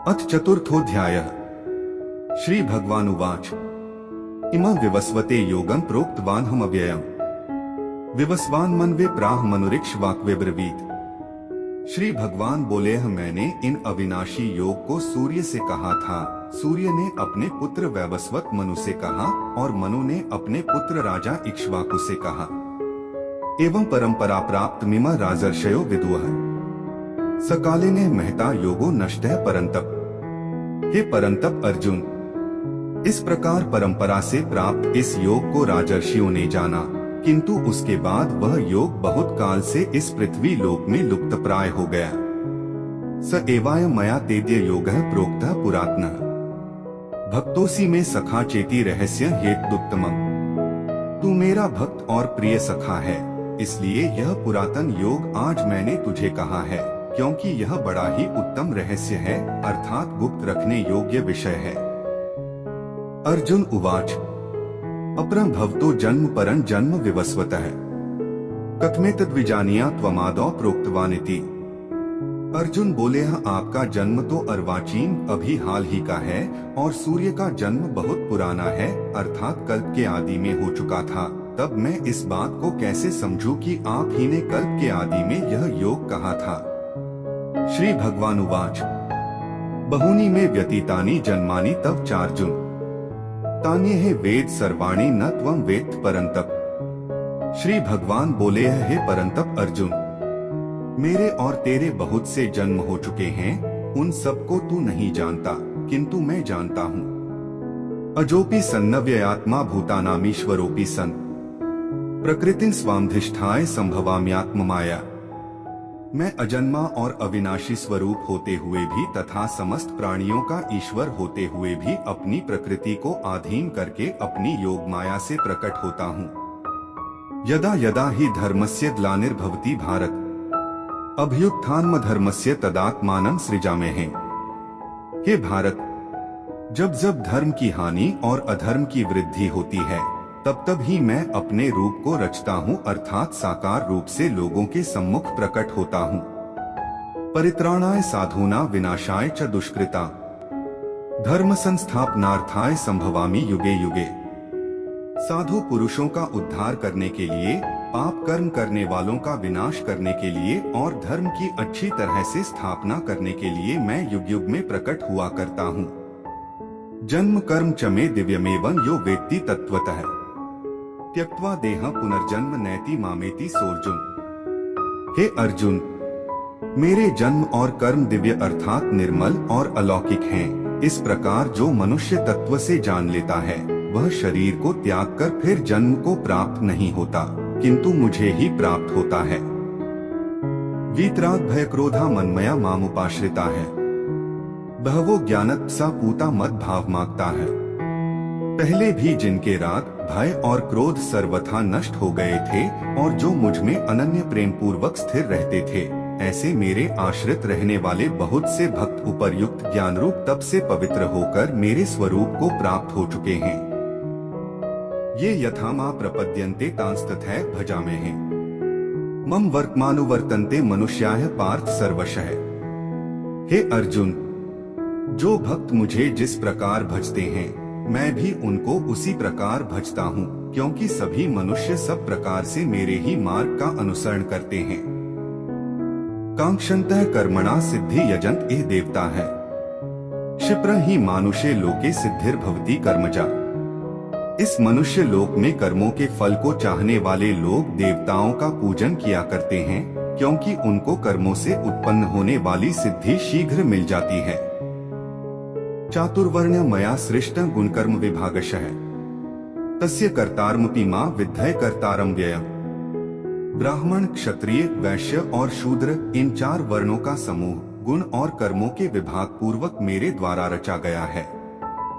अथ चतुर्थोऽध्यायः। श्री भगवानुवाच इमं विवस्वते योगं प्रोक्तवानहमव्ययम् विवस्वान् मन्वे प्राह मनुरिक्ष वाक्वे ब्रवीत। श्री भगवान बोले हैं, मैंने इन अविनाशी योग को सूर्य से कहा था, सूर्य ने अपने पुत्र वैवस्वत मनु से कहा और मनु ने अपने पुत्र राजा इक्ष्वाकु से कहा। एवं परंपरा प्राप्त मिमा राजर्षयो विदुः सकाले ने महता योगो नष्टः परंतप। हे परंतप अर्जुन, इस प्रकार परंपरा से प्राप्त इस योग को राजर्षियों ने जाना, किंतु उसके बाद वह योग बहुत काल से इस पृथ्वी लोक में लुप्त प्राय हो गया। स एवाय मया तेद्य योगः प्रोक्तः पुरातनः भक्तोसी में सखा चेती रहस्य हेतुत्तमम्। तू मेरा भक्त और प्रिय सखा है, इसलिए यह पुरातन योग आज मैंने तुझे कहा है, क्योंकि यह बड़ा ही उत्तम रहस्य है, अर्थात गुप्त रखने योग्य विषय है। अर्जुन उवाच अपरं भवतो जन्म परं जन्म विवस्वतः कथमेतद्विजानीया त्वमादौ प्रोक्तवानिति। अर्जुन बोले, आपका जन्म तो अर्वाचीन अभी हाल ही का है और सूर्य का जन्म बहुत पुराना है, अर्थात कल्प के आदि में हो चुका था। तब मैं इस बात को कैसे समझूं कि आप ही ने कल्प के आदि में यह योग कहा था। श्री भगवानुवाच बहूनि में व्यतीतानि जन्मानि तव चार्जुन तान्येह वेद सर्वाणि न त्वं वेत्थ परंतप। श्री भगवान बोले, हे परंतप अर्जुन, मेरे और तेरे बहुत से जन्म हो चुके हैं, उन सबको तू नहीं जानता, किंतु मैं जानता हूँ। अजोपि सन्नव्ययात्मा भूतानामीश्वरोपि सन् प्रकृतिं स्वामधिष्ठाय संभवाम्यात्म माया। मैं अजन्मा और अविनाशी स्वरूप होते हुए भी तथा समस्त प्राणियों का ईश्वर होते हुए भी अपनी प्रकृति को अधीन करके अपनी योग माया से प्रकट होता हूँ। यदा यदा ही धर्मस्य ग्लानिर्भवति भारत अभ्युत्थानमधर्मस्य तदात्मानं सृजाम्यहम्। हे भारत, जब जब धर्म की हानि और अधर्म की वृद्धि होती है, तब तब ही मैं अपने रूप को रचता हूँ, अर्थात साकार रूप से लोगों के सम्मुख प्रकट होता हूँ। परित्राणाय साधूना विनाशाय च दुष्कृता धर्म संस्थापनार्थाय संभवामि युगे युगे। साधु पुरुषों का उद्धार करने के लिए, पाप कर्म करने वालों का विनाश करने के लिए और धर्म की अच्छी तरह से स्थापना करने के लिए मैं युग युग में प्रकट हुआ करता हूँ। जन्म कर्म च मे दिव्यमेवं यो वेत्ति तत्वतः त्यक्त्वा देह पुनर्जन्म नैति मामेति सोऽर्जुन। हे अर्जुन, मेरे जन्म और कर्म दिव्य अर्थात निर्मल और अलौकिक हैं। इस प्रकार जो मनुष्य तत्व से जान लेता है, वह शरीर को त्याग कर फिर जन्म को प्राप्त नहीं होता, किंतु मुझे ही प्राप्त होता है। वीतराग भय क्रोधा मनमया मामुपाश्रिता है, बहवो ज्ञानत सा पूता मद भाव मांगता है। पहले भी जिनके राग भय और क्रोध सर्वथा नष्ट हो गए थे और जो मुझ में अनन्य प्रेम पूर्वक स्थिर रहते थे, ऐसे मेरे आश्रित रहने वाले बहुत से भक्त उपर्युक्त ज्ञान रूप तप से पवित्र होकर मेरे स्वरूप को प्राप्त हो चुके हैं। ये यथा मा प्रपद्यन्ते तांस्तथैव भजाम्यहम् मम वर्तमानुवर्तन्ते मनुष्याः पार्थ सर्वशः। हे अर्जुन, जो भक्त मुझे जिस प्रकार भजते हैं, मैं भी उनको उसी प्रकार भजता हूँ, क्योंकि सभी मनुष्य सब प्रकार से मेरे ही मार्ग का अनुसरण करते हैं। कांक्षन्तः कर्मणा सिद्धि यजन्त इह देवता है, क्षिप्र ही मानुषे लोके सिद्धिर्भवति कर्मजा। इस मनुष्य लोक में कर्मों के फल को चाहने वाले लोग देवताओं का पूजन किया करते हैं, क्योंकि उनको कर्मों से उत्पन्न होने वाली सिद्धि शीघ्र मिल जाती है। चातुर्वर्ण मया सृष्टं गुणकर्म विभागशः तस्य कर्तारमपि मां विद्धय कर्तारं व्ययम्। ब्राह्मण, क्षत्रिय, वैश्य और शूद्र, इन 4 वर्णों का समूह गुण और कर्मों के विभाग पूर्वक मेरे द्वारा रचा गया है।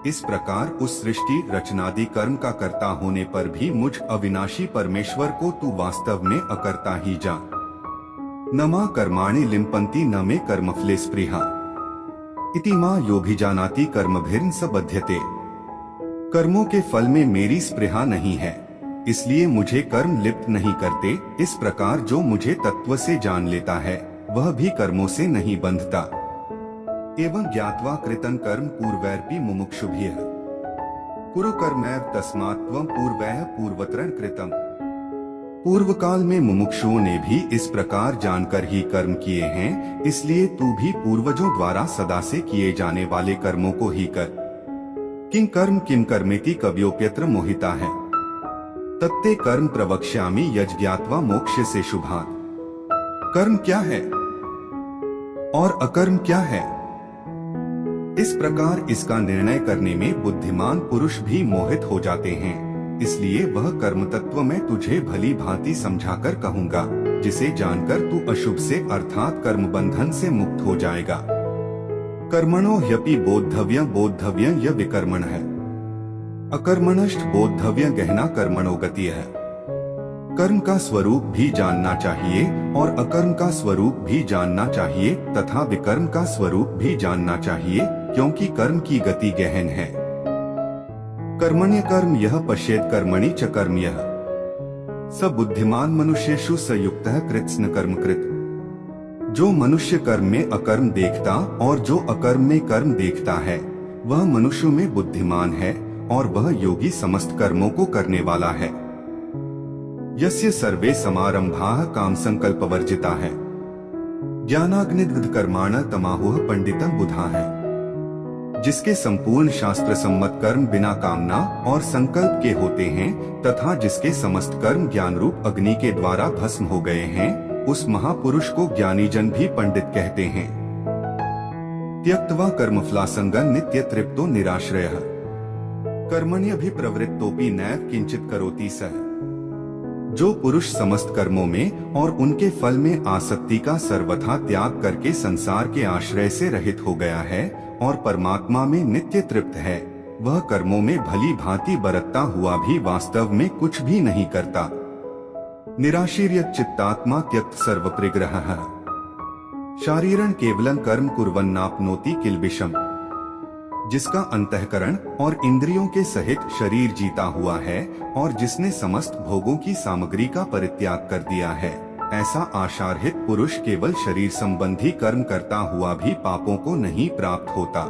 इस प्रकार उस सृष्टि रचनादि कर्म का कर्ता होने पर भी मुझ अविनाशी परमेश्वर को तू वास्तव में अकर्ता ही जान। न मा कर्माणि लिम्पन्ति न मे कर्मफले स्पृहा इति मां योभिजानाति कर्मभिर्न स बध्यते। कर्मों के फल में मेरी स्पृहा नहीं है, इसलिए मुझे कर्म लिप्त नहीं करते। इस प्रकार जो मुझे तत्व से जान लेता है, वह भी कर्मों से नहीं बंधता। एवं ज्ञात्वा कृतं कर्म पूर्वैरपि मुमुक्षुभिः कुरु कर्मैव तस्मात् त्वं पूर्वैः पूर्वतरं कृतम्। पूर्व काल में मुमुक्षुओं ने भी इस प्रकार जानकर ही कर्म किए हैं, इसलिए तू भी पूर्वजों द्वारा सदा से किए जाने वाले कर्मों को ही कर। किम कर्मेति कव्योप्यत्र मोहिता है। तत्ते कर्म प्रवक्ष्यामि यज्ञात्वा मोक्ष से शुभात्। कर्म क्या है और अकर्म क्या है, इस प्रकार इसका निर्णय करने में बुद्धिमान पुरुष भी मोहित हो जाते हैं। इसलिए वह कर्म तत्व मैं तुझे भली भांति समझाकर कहूँगा, जिसे जानकर तू अशुभ से अर्थात कर्म बंधन से मुक्त हो जाएगा। कर्मणो ह्यपि बोद्धव्य य विकर्मण है। अकर्मणष्ट बोद्धव्य गहना कर्मणो गति है। कर्म का स्वरूप भी जानना चाहिए और अकर्म का स्वरूप भी जानना चाहिए तथा विकर्म का स्वरूप भी जानना चाहिए, क्योंकि कर्म की गति गहन है। कर्मण्य कर्म यह पश्येत कर्मणि च कर्म यह। स बुद्धिमान मनुष्येषु संयुक्तः कृत्स्न कर्म कृत। जो मनुष्य कर्म में अकर्म देखता और जो अकर्म में कर्म देखता है, वह मनुष्यों में बुद्धिमान है और वह योगी समस्त कर्मों को करने वाला है। यस्य सर्वे समारंभाः काम संकल्प वर्जिता है। ज्ञानाग्निदग्ध कर्माण तमाहुः पंडितम बुधा है। जिसके संपूर्ण शास्त्र सम्मत कर्म बिना कामना और संकल्प के होते हैं तथा जिसके समस्त कर्म ज्ञान रूप अग्नि के द्वारा भस्म हो गए हैं, उस महापुरुष को ज्ञानी जन भी पंडित कहते हैं। त्यक्त्वा कर्मफलासंगं नित्य तृप्तो निराश्रयः कर्मण्यभिप्रवृत्तोपि नैव किंचित करोति सः। जो पुरुष समस्त कर्मों में और उनके फल में आसक्ति का सर्वथा त्याग करके संसार के आश्रय से रहित हो गया है और परमात्मा में नित्य तृप्त है, वह कर्मों में भली भांति बरतता हुआ भी वास्तव में कुछ भी नहीं करता। निराशीर्यत चित्तात्मा त्यक्त सर्वपरिग्रहः शारीरं केवलं कर्म कुर्वन्नाप्नोति किल्बिषम्। जिसका अंतःकरण और इंद्रियों के सहित शरीर जीता हुआ है और जिसने समस्त भोगों की सामग्री का परित्याग कर दिया है, ऐसा आशारहित पुरुष केवल शरीर संबंधी कर्म करता हुआ भी पापों को नहीं प्राप्त होता।